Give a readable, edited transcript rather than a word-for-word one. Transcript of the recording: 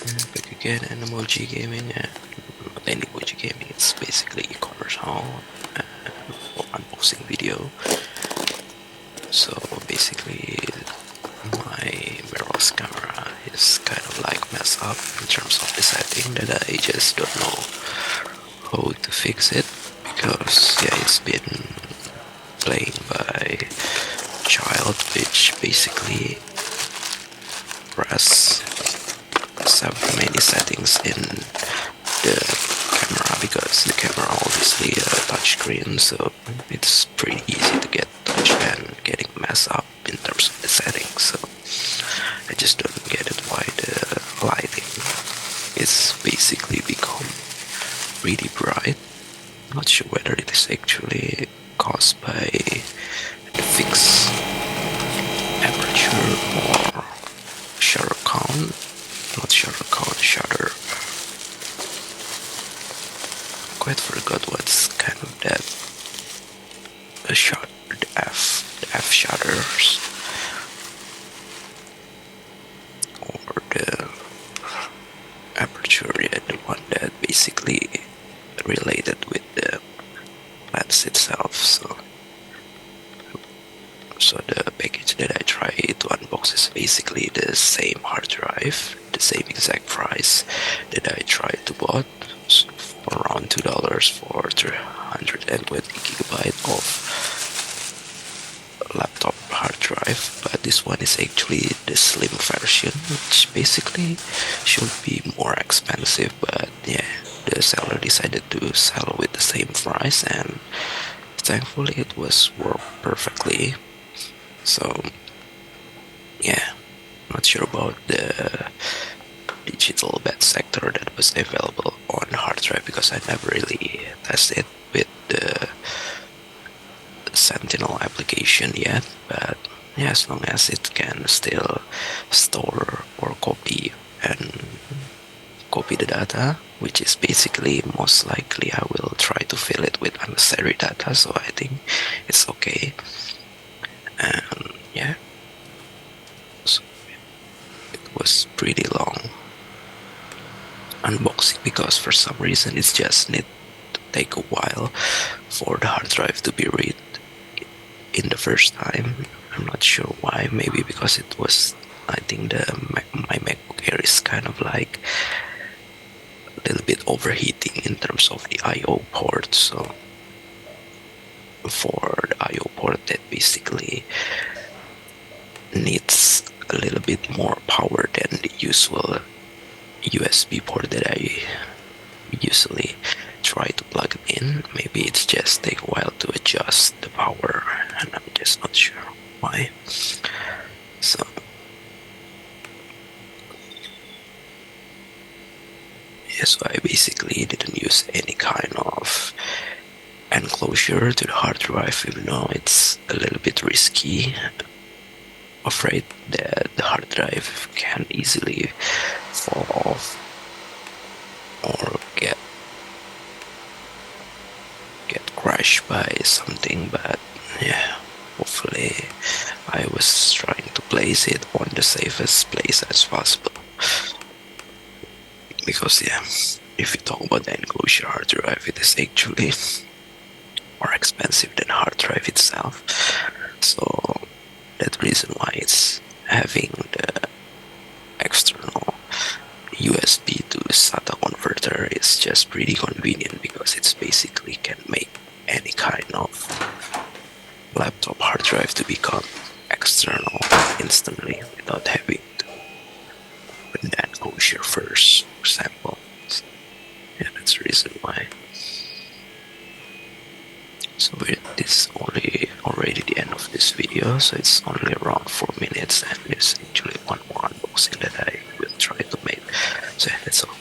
Back again, Animoji gaming and Animoji gaming. It's basically e-commerce haul or unboxing video. So basically, my mirrorless camera is kind of like messed up in terms of the setting that I just don't know how to fix it, because yeah, it's been playing by child, which basically press many settings in the camera, because the camera obviously a touch screen, so it's pretty easy to get touch and getting messed up in terms of the settings. So I just don't get it why the lighting is basically become really bright. Not sure whether it is actually caused by the fixed aperture or shutter count. Not shutter count, shutter. Quite forgot what's kind of that. The shot, the F shutters, or the aperture, yeah, the one that basically related with the lens itself. So the package that I try to unbox is basically the same hard drive, the same exact price that I tried to bought, for around $2 for 320 gigabyte of laptop hard drive. But this one is actually the slim version, which basically should be more expensive, but yeah, the seller decided to sell with the same price, and thankfully it was worked perfectly. So yeah, not sure about the digital bed sector that was available on hard drive, because I never really tested with the Sentinel application yet. But yeah, as long as it can still store or copy the data, which is basically most likely I will try to fill it with unnecessary data, so I think it's okay. And yeah, so it was pretty long unboxing, because for some reason it's just need to take a while for the hard drive to be read in the first time. I'm not sure why. Maybe because it was, I think my MacBook Air is kind of like a little bit overheating in terms of the I/O port. So for the I/O port that basically needs a little bit more power than the usual USB port that I usually try to plug it in. Maybe it's just take a while to adjust the power, and I'm just not sure why. So yeah, so I basically didn't use any kind of enclosure to the hard drive, even though it's a little bit risky. Afraid that the hard drive can easily fall off or get crushed by something. But yeah, hopefully I was trying to place it on the safest place as possible, because yeah, if you talk about the enclosure hard drive, it is actually more expensive than hard drive itself. So that reason why it's having the external USB to SATA converter is just pretty convenient, because it's basically can make any kind of laptop hard drive to become external instantly without having to open the enclosure first, for example. So, yeah, that's the reason why. So this is already the end of this video, so it's only around 4 minutes, and there's actually one more unboxing that I will try to make. So yeah, that's all.